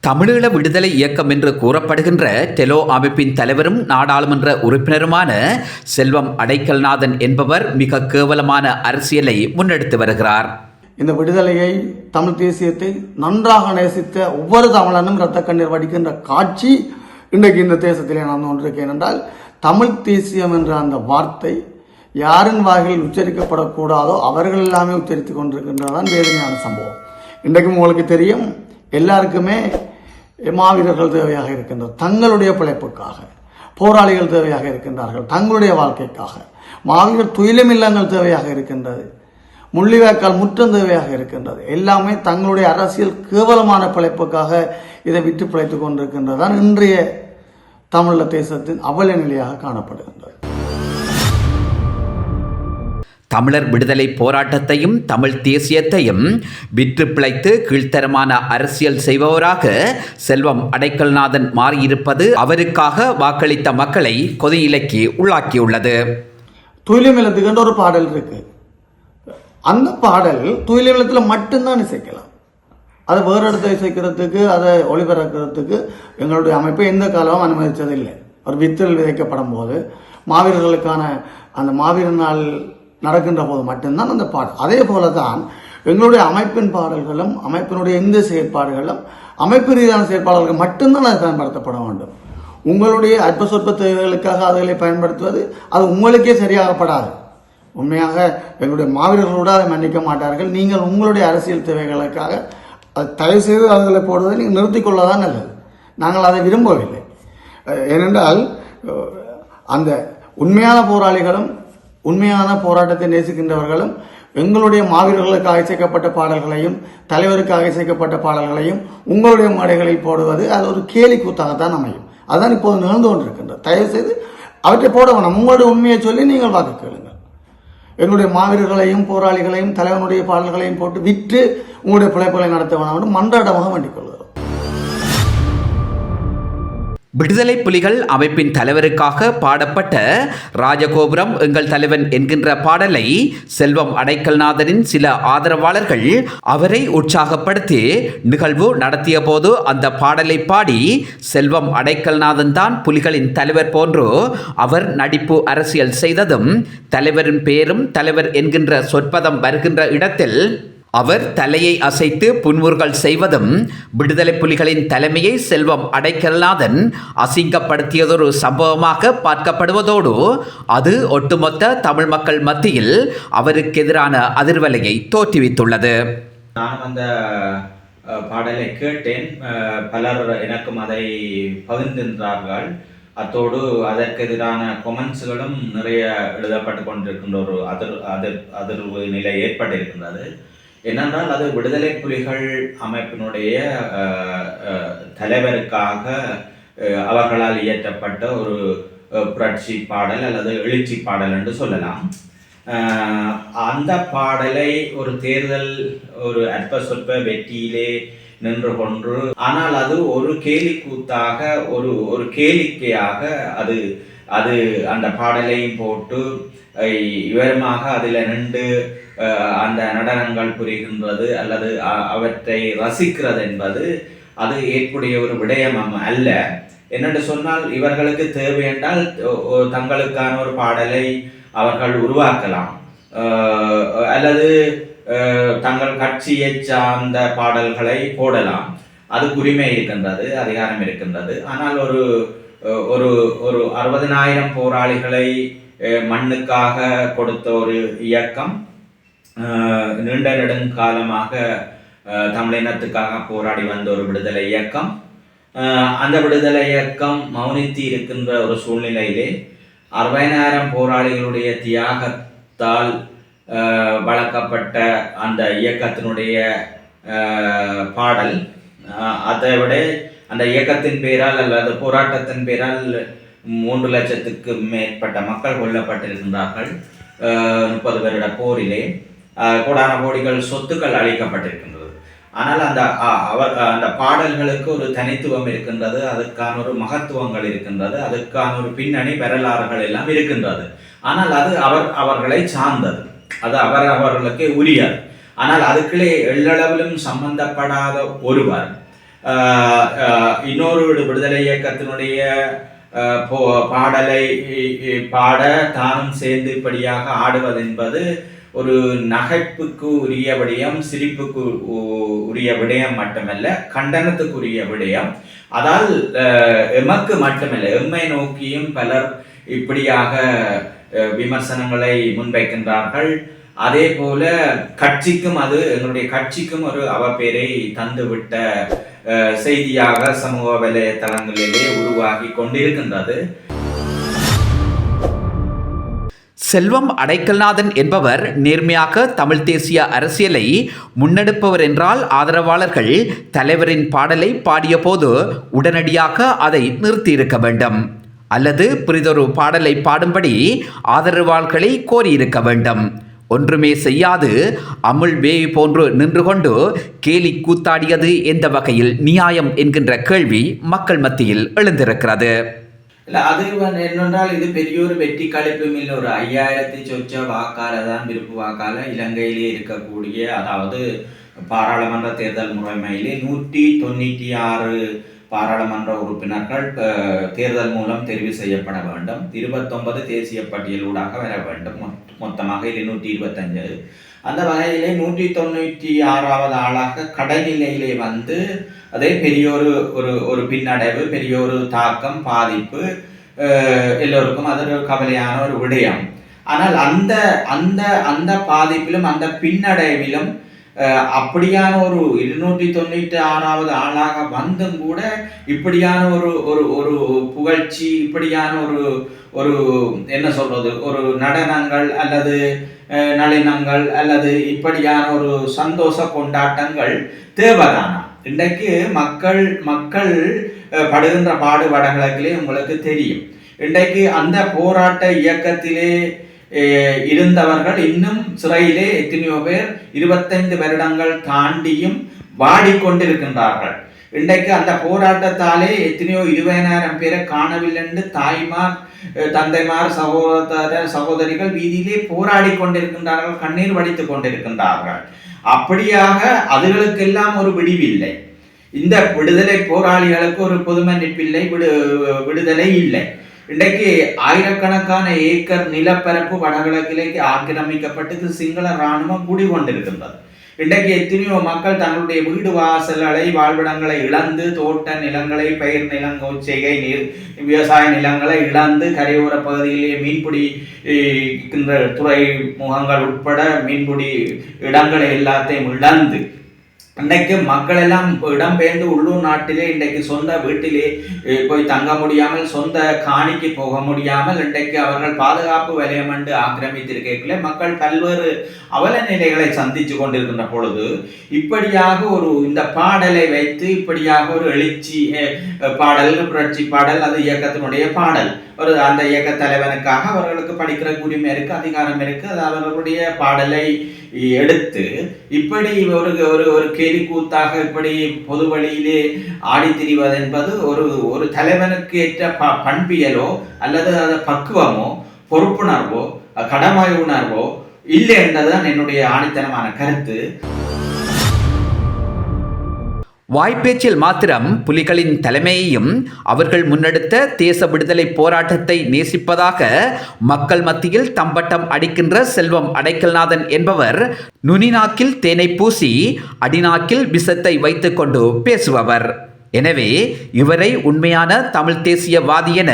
தமிழீழ விடுதலை இயக்கம் என்று கூறப்படுகின்ற டெலோ அமைப்பின் தலைவரும் நாடாளுமன்ற உறுப்பினருமான செல்வம் அடைக்கல்நாதன் என்பவர் மிக கேவலமான அரசியலை முன்னெடுத்து வருகிறார். இந்த விடுதலையை, தமிழ் தேசியத்தை நன்றாக நேசித்த ஒவ்வொரு தமிழனும் இரத்த கண்ணீர் வடிக்கின்ற காட்சி இன்றைக்கு இந்த தேசத்திலே நான் கொண்டிருக்கேன். என்றால் தமிழ் தேசியம் என்ற அந்த வார்த்தை யாரின் வாயில் உச்சரிக்கப்படக்கூடாதோ அவர்கள் எல்லாமே உச்சரித்துக் கொண்டிருக்கின்றதான் வேதனையான சம்பவம். இன்றைக்கும் உங்களுக்கு தெரியும், எல்லாருக்குமே மாவீரர்கள் தேவையாக இருக்கின்றது. தங்களுடைய பிழைப்புக்காக போராளிகள் தேவையாக இருக்கின்றார்கள். தங்களுடைய வாழ்க்கைக்காக மாவீரர் துயிலும் இல்லங்கள் தேவையாக இருக்கின்றது. முள்ளிவாய்க்கால் முற்றம் தேவையாக இருக்கின்றது. எல்லாமே தங்களுடைய அரசியல் கேவலமான பிழைப்புக்காக இதை விட்டு பிழைத்துக் கொண்டிருக்கின்றதான் இன்றைய தமிழ் தேசத்தின் அவல நிலையாக காணப்படுகின்றது. தமிழர் விடுதலை போராட்டத்தையும் தமிழ் தேசியத்தையும் விற்று பிழைத்து கீழ்த்தரமான அரசியல் செய்பவராக செல்வம் அடைக்கல்நாதன் மாறியிருப்பது அவருக்காக வாக்களித்த மக்களை கொதிநிலைக்கு உள்ளாக்கியுள்ளது. துயிலிமிலத்துக்கு ஒரு பாடல் இருக்கு. அந்த பாடல் துயிலிமிலத்தில் மட்டும்தான் இசைக்கலாம். அதை வேறு இடத்தை இசைக்கிறதுக்கு, அதை ஒளிபரக்கிறதுக்கு எங்களுடைய அமைப்பை எந்த காலமும் அனுமதித்ததில்லை. ஒரு வித்தில் விதைக்கப்படும் போது மாவீரர்களுக்கான அந்த மாவீரர் நாள் நடக்கின்ற போது மட்டும்தான் அந்த பாடல். அதே போல தான் எங்களுடைய அமைப்பின் பாடல்களும் அமைப்பினுடைய இந்த செயற்பாடுகளும் அமைப்பு ரீதியான செயற்பாடுகளுக்கு மட்டும்தான் அது பயன்படுத்தப்பட வேண்டும். உங்களுடைய அற்ப சொற்ப தேவைகளுக்காக அதுகளை பயன்படுத்துவது அது உங்களுக்கே சரியாகப்படாது. உண்மையாக எங்களுடைய மாவீரர்களோடு அதை மன்னிக்க மாட்டார்கள். நீங்கள் உங்களுடைய அரசியல் தேவைகளுக்காக அது தயவு செய்து அதுகளை போடுவதை நீங்கள் நிறுத்திக்கொள்ளதான் நல்லது. நாங்கள் அதை விரும்பவில்லை. ஏனென்றால் அந்த உண்மையான போராளிகளும் உண்மையான போராட்டத்தை நேசிக்கின்றவர்களும் எங்களுடைய மாவீரர்களுக்காக இசைக்கப்பட்ட பாடல்களையும் தலைவருக்காக இசைக்கப்பட்ட பாடல்களையும் உங்களுடைய மேடைகளில் போடுவது அது ஒரு கேலி கூத்தாகத்தான் அமையும். அதுதான் இப்போது நிகழ்ந்து கொண்டிருக்கின்றது. தயவு செய்து அவற்றை போட வேணாம். உங்களுடைய உண்மையை சொல்லி நீங்கள் வாக்கு கேளுங்கள். எங்களுடைய மாவீரர்களையும் போராளிகளையும் தலைவனுடைய பாடல்களையும் போட்டு விற்று உங்களுடைய பிழைப்புகளை நடத்த வேணாம் என்று மன்றாடமாக வேண்டிக் கொள்கிறோம். விடுதலை புலிகள் அமைப்பின் தலைவருக்காக பாடப்பட்ட ராஜகோபுரம் எங்கள் தலைவன் என்கின்ற பாடலை செல்வம் அடைக்கல்நாதனின் சில ஆதரவாளர்கள் அவரை உற்சாகப்படுத்தி நிகழ்வு நடத்திய போது அந்த பாடலை பாடி செல்வம் அடைக்கல்நாதன் தான் புலிகளின் தலைவர் போன்று அவர் நடிப்பு அரசியல் செய்ததும், தலைவரின் பெயரும் தலைவர் என்கின்ற சொற்பதம் வருகின்ற இடத்தில் அவர் தலையை அசைத்து புன்முறுகள் செய்வதும் விடுதலை புலிகளின் தலைமையை செல்வம் அடைக்கல்நாதன் அசிங்கப்படுத்தியதொரு சம்பவமாக பார்க்கப்படுவதோடு அது ஒட்டுமொத்த தமிழ் மக்கள் மத்தியில் அவருக்கு எதிரான அதிர்வலையை தோற்றுவித்துள்ளது. நான் அந்த பாடலை கேட்டேன். பலர் எனக்கும் அதை பகிர்ந்திருந்தார்கள். அத்தோடு அதற்கு எதிரான கொமெண்ட்ஸ்களும் நிறைய எழுதப்பட்டு கொண்டிருக்கின்ற ஒரு அதிர்வு நிலை ஏற்பட்டிருக்கின்றது. என்னென்றால் அது விடுதலை புலிகள் அமைப்பினுடைய தலைவருக்காக அவர்களால் இயற்றப்பட்ட ஒரு புரட்சி பாடல் அல்லது எழுச்சி பாடல் என்று சொல்லலாம். அந்த பாடலை ஒரு தேர்தல் ஒரு அற்ப சொற்ப வெற்றியிலே நின்று கொண்டு, ஆனால் அது ஒரு கேலி கூத்தாக ஒரு கேளிக்கையாக அது அந்த பாடலையும் போட்டு விவரமாக அதில் நின்று அந்த நடனங்கள் புரிகின்றது அல்லது அவற்றை ரசிக்கிறது என்பது அது ஏற்புடைய ஒரு விடயம் அல்ல. என்னென்று சொன்னால், இவர்களுக்கு தேவை என்றால் தங்களுக்கான ஒரு பாடலை அவர்கள் உருவாக்கலாம் அல்லது தங்கள் கட்சியை சார்ந்த பாடல்களை போடலாம். அது உரிமை இருக்கின்றது, அதிகாரம் இருக்கின்றது. ஆனால் ஒரு 60,000 போராளிகளை மண்ணுக்காக கொடுத்த ஒரு இயக்கம், நீண்ட நெடுங்காலமாக தமிழினத்துக்காக போராடி வந்த ஒரு விடுதலை இயக்கம், அந்த விடுதலை இயக்கம் மௌனித்து இருக்கின்ற ஒரு சூழ்நிலையிலே 60,000 போராளிகளுடைய தியாகத்தால் வளர்க்கப்பட்ட அந்த இயக்கத்தினுடைய பாடல், அதை விட அந்த இயக்கத்தின் பேரால் அல்லது போராட்டத்தின் பேரால் 3 லட்சத்துக்கு மேற்பட்ட மக்கள் கொல்லப்பட்டிருக்கின்றார்கள். 30 வருட போரிலே கோடான கோடிகள் சொத்துக்கள் அளிக்கப்பட்டிருக்கின்றது. ஆனால் அந்த பாடல்களுக்கு ஒரு தனித்துவம் இருக்கின்றது, அதுக்கான ஒரு மகத்துவங்கள் இருக்கின்றது, அதுக்கான ஒரு பின்னணி வரலாறுகள் எல்லாம் இருக்கின்றது. ஆனால் அது அவர்களை சார்ந்தது, அது அவர்களுக்கே உரியது. ஆனால் அதுக்குள்ளே எள்ளளவிலும் சம்பந்தப்படாத ஒருவர் இன்னொரு விடுதலை இயக்கத்தினுடைய பாடலை பாட தானும் சேர்ந்து இப்படியாக ஆடுவது என்பது ஒரு நகைப்புக்கு உரிய விடயம், சிரிப்புக்கு உரிய விடயம் மட்டுமல்ல, கண்டனத்துக்குரிய விடயம். அதால் எமக்கு மட்டுமல்ல, எம்மை நோக்கியும் பலர் இப்படியாக விமர்சனங்களை முன்வைக்கின்றார்கள். அதே போல கட்சிக்கும், அது எங்களுடைய கட்சிக்கும் ஒரு அவப்பேரை தந்துவிட்ட செய்தியாக சமூக வலைதளங்களிலே உருவாகி கொண்டிருக்கின்றது. செல்வம் அடைக்கல்நாதன் என்பவர் நேர்மையாக தமிழ் தேசிய அரசியலை முன்னெடுப்பவர் என்றால் ஆதரவாளர்கள் தலைவரின் பாடலை பாடிய போது உடனடியாக அதை நிறுத்தியிருக்க வேண்டும், அல்லது புரிதொரு பாடலை பாடும்படி ஆதரவாளர்களை கோரியிருக்க வேண்டும். ஒன்றுமே செய்யாது அமுல் பேய் போன்று நின்று கொண்டு கேலி கூத்தாடியது எந்த வகையில் நியாயம் என்கின்ற கேள்வி மக்கள் மத்தியில் எழுந்திருக்கிறது. இல்லை, அது என்னென்றால் இது பெரிய ஒரு வெற்றி கழிப்பும் இல்லை. ஒரு 5000 சொச்ச வாக்கால தான், விருப்பு வாக்கால இலங்கையிலே இருக்கக்கூடிய, அதாவது பாராளுமன்ற தேர்தல் முறைமையிலே 196 பாராளுமன்ற உறுப்பினர்கள் தேர்தல் மூலம் தெரிவு செய்யப்பட வேண்டும். 29 தேசிய பட்டியலூடாக வர வேண்டும். மொத்தமாக 225. அந்த வகையிலே 196வது ஆளாக கடைநிலையிலே வந்து அதே பெரிய ஒரு பின்னடைவு, பெரிய ஒரு தாக்கம், பாதிப்பு, எல்லோருக்கும் அது ஒரு கவலையான ஒரு விடயம். ஆனால் அந்த அந்த அந்த பாதிப்பிலும் அந்த பின்னடைவிலும் அப்படியான ஒரு 296வது ஆளாக வந்தும் கூட இப்படியான ஒரு புகழ்ச்சி, இப்படியான ஒரு என்ன சொல்றது, ஒரு நடனங்கள் அல்லது நளினங்கள் அல்லது இப்படியான ஒரு சந்தோஷ கொண்டாட்டங்கள் தேவைதானா? இன்றைக்கு மக்கள் படுகின்ற பாடுபடங்களிலே உங்களுக்கு தெரியும். இன்றைக்கு அந்த போராட்ட இயக்கத்திலே இருந்தவர்கள் இன்னும் சிறையிலே எத்தனையோ பேர் 25 வருடங்கள் தாண்டியும் வாடிக்கொண்டிருக்கின்றார்கள். இன்றைக்கு அந்த போராட்டத்தாலே எத்தனையோ 20,000 பேரை காணவில்லை என்று தாய்மார், தந்தைமார், சகோதரிகள் வீதியிலே போராடி கொண்டிருக்கின்றார்கள், கண்ணீர் வடித்துக் கொண்டிருக்கின்றார்கள். அப்படியாக அதுகளுக்கெல்லாம் ஒரு விடிவில்லை. இந்த விடுதலை போராளிகளுக்கு ஒரு பொது மன்னிப்பில்லை, விடுதலை இல்லை. இன்றைக்கு ஆயிரக்கணக்கான ஏக்கர் நிலப்பரப்பு வடகிழக்கிலே ஆக்கிரமிக்கப்பட்டு சிங்கள இராணுவம் குடிகொண்டிருக்கின்றது. இன்றைக்கு எத்தனையோ மக்கள் தங்களுடைய வீடு வாசல்களை, வாழ்விடங்களை இழந்து, தோட்ட நிலங்களை, பயிர் நிலங்கோச்செய்கை விவசாய நிலங்களை இழந்து, கரையோர பகுதியிலே மீன்பிடி துறைமுகங்கள் உட்பட மீன்பிடி இடங்களை எல்லாத்தையும் இழந்து இன்றைக்கு மக்கள் எல்லாம் இடம்பெயர்ந்து உள்ளூர் நாட்டிலே இன்றைக்கு சொந்த வீட்டிலே போய் தங்க முடியாமல், சொந்த காணிக்கு போக முடியாமல் இன்றைக்கு அவர்கள் பாதுகாப்பு வலயம் என்று ஆக்கிரமித்திருக்கல மக்கள் பல்வேறு அவல நிலைகளை சந்தித்து கொண்டிருக்கின்ற பொழுது இப்படியாக இந்த பாடலை வைத்து இப்படியாக ஒரு எழுச்சி பாடல், புரட்சி பாடல், அது இயக்கத்தினுடைய பாடல், அந்த இயக்க தலைவனுக்காக அவர்களுக்கு படிக்கிற உரிமை இருக்கு, அதிகாரம் இருக்கு, அது அவர்களுடைய பாடலை எடுத்து இப்படி ஒரு கேலி கூத்தாக இப்படி பொது வழியிலே ஆடி திரிவது என்பது ஒரு தலைவனுக்கு ஏற்ற பண்பியலோ அல்லது அது பக்குவமோ பொறுப்புணர்வோ கடமை உணர்வோ இல்லை என்றதுதான் என்னுடைய ஆணித்தனமான கருத்து. வாய்ப்பேச்சில் மாத்திரம் புலிகளின் தலைமையையும் அவர்கள் முன்னெடுத்த தேச விடுதலை போராட்டத்தை நேசிப்பதாக மக்கள் மத்தியில் தம்பட்டம் அடிக்கின்ற செல்வம் அடைக்கல்நாதன் என்பவர் நுனிநாக்கில் தேனை பூசி அடிநாக்கில் விஷத்தை வைத்துக்கொண்டு பேசுபவர். எனவே இவரை உண்மையான தமிழ் தேசியவாதி என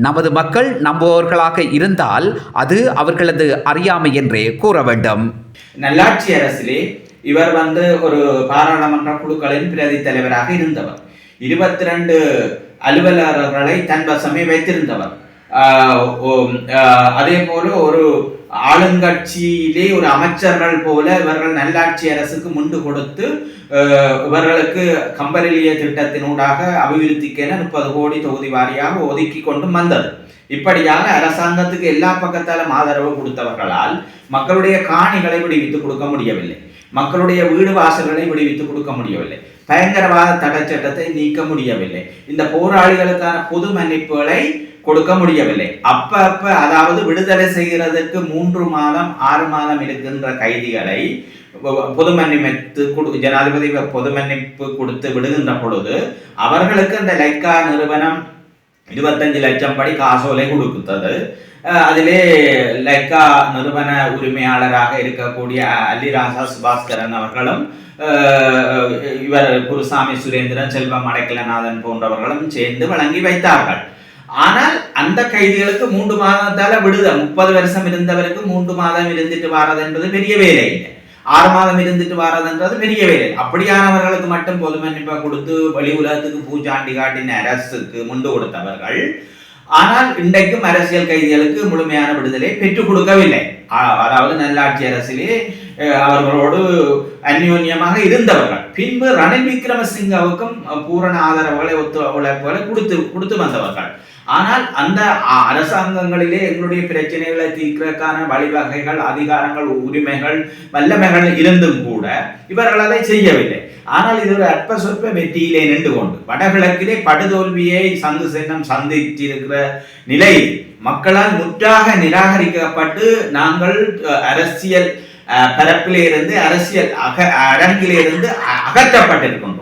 நமது மக்கள் நம்புபவர்களாக இருந்தால் அது அவர்களது அறியாமை என்றே கூற வேண்டும். நல்லாட்சி அரசிலே இவர் ஒரு பாராளுமன்ற குழுக்களின் பிரதி தலைவராக இருந்தவர். 22 அலுவலர்களை தன் வசமே வைத்திருந்தவர். அதே போல ஒரு ஆளுங்கட்சியிலே ஒரு அமைச்சர்கள் போல இவர்கள் நல்லாட்சி அரசுக்கு முண்டு கொடுத்து இவர்களுக்கு கம்பரெலிய திட்டத்தினூடாக அபிவிருத்திக்கென 30 கோடி தொகுதி வாரியாக ஒதுக்கி கொண்டு வந்தது. இப்படியாக அரசாங்கத்துக்கு எல்லா பக்கத்தாலும் ஆதரவு கொடுத்தவர்களால் மக்களுடைய காணிகளை விடுவித்து கொடுக்க முடியவில்லை, மக்களுடைய வீடு வாசல்களை விடுவித்துக் கொடுக்க முடியவில்லை, பயங்கரவாத தடை சட்டத்தை நீக்க முடியவில்லை, இந்த போராளிகளுக்கான பொது மன்னிப்புகளை கொடுக்க முடியவில்லை. அதாவது விடுதலை செய்கிறதுக்கு 3 மாதம் 6 மாதம் இருக்கின்ற கைதிகளை பொது மன்னிப்பு ஜனாதிபதி பொது மன்னிப்பு கொடுத்து விடுகின்ற பொழுது அவர்களுக்கு அந்த லைக்கா நிறுவனம் 25 லட்சம் படி காசோலை கொடுத்தது. அதிலே லைக்கா நிறுவன உரிமையாளராக இருக்கக்கூடிய அல்லிராசா சுபாஸ்கரன் அவர்களும் இவர் குருசாமி சுரேந்திரன், செல்வம் அடைக்கலநாதன் போன்றவர்களும் சேர்ந்து வழங்கி வைத்தார்கள். ஆனால் அந்த கைதிகளுக்கு 3 மாதத்தால விடுதல். 30 வருஷம் இருந்தவருக்கு 3 மாதம் இருந்துட்டு வாரது என்பது பெரிய வேலை இல்லை. 6 மாதம் இருந்துட்டு வாரதுன்றது பெரிய வேலை. அப்படியானவர்களுக்கு மட்டும் பொது மன்னிப்பை கொடுத்து வெளி உலகத்துக்கு பூச்சாண்டி காட்டின அரசுக்கு முண்டு கொடுத்தவர்கள். ஆனால் இன்றைக்கும் அரசியல் கைதிகளுக்கு முழுமையான விடுதலை பெற்றுக் கொடுக்கவில்லை. அதாவது நல்லாட்சி அரசிலே அவர்களோடு அந்யோன்யமாக இருந்தவர்கள். பின்பு ரணில் விக்ரமசிங்கவுக்கும் பூரண ஆதரவுகளை ஒத்துழைப்புகளை கொடுத்து வந்தவர்கள். ஆனால் அந்த அரசாங்கங்களிலே எங்களுடைய பிரச்சனைகளை தீர்க்கிறதுக்கான வழிவகைகள், அதிகாரங்கள், உரிமைகள், வல்லமைகள் இருந்தும் கூட இவர்கள் அதை செய்யவில்லை. ஆனால் இது ஒரு அற்ப சொற்ப வெற்றியிலே நின்று கொண்டு வடகிழக்கிலே படுதோல்வியை சந்தித்திருக்கிற நிலை மக்களால் முற்றாக நிராகரிக்கப்பட்டு நாங்கள் அரசியல் பரப்பிலே இருந்து அரசியல் அரங்கிலிருந்து அகற்றப்பட்டிருக்கிற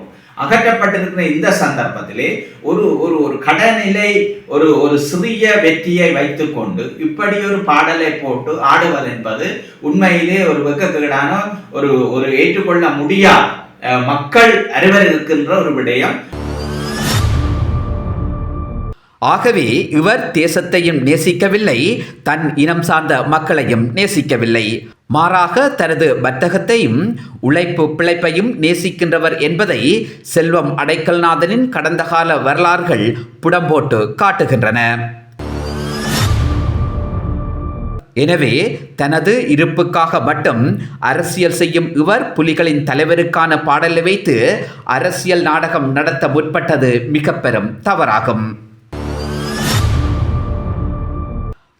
இந்த சந்தர்ப்பத்திலே ஒரு கடநிலை ஒரு சிறிய வெற்றியை வைத்துக்கொண்டு இப்படி ஒரு பாடலை போட்டு ஆடுவது என்பது உண்மையிலே ஒரு வெட்கக்கேடான ஒரு ஏற்றுக்கொள்ள முடியாத மக்கள் அறிவருக்கின்ற ஒரு விடயம். ஆகவே இவர் தேசத்தையும் நேசிக்கவில்லை, தன் இனம் சார்ந்த மக்களையும் நேசிக்கவில்லை. மாறாக தனது வர்த்தகத்தையும் உழைப்பு பிழைப்பையும் நேசிக்கின்றவர் என்பதை செல்வம் அடைக்கல்நாதனின் கடந்த கால வரலாறுகள் புடம்போட்டு காட்டுகின்றன. எனவே தனது இருப்புக்காக மட்டும் அரசியல் செய்யும் இவர் புலிகளின் தலைவருக்கான பாடலை வைத்து அரசியல் நாடகம் நடத்த முற்பட்டது மிக பெரும் தவறாகும்.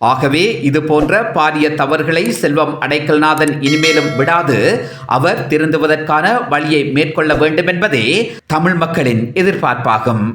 ஆகவே இது போன்ற பாரிய தவறுகளை செல்வம் அடைக்கல்நாதன் இனிமேலும் விடாது அவர் திருந்துவதற்கான வழியை மேற்கொள்ள வேண்டும் என்பதே தமிழ் மக்களின் எதிர்பார்ப்பாகும்.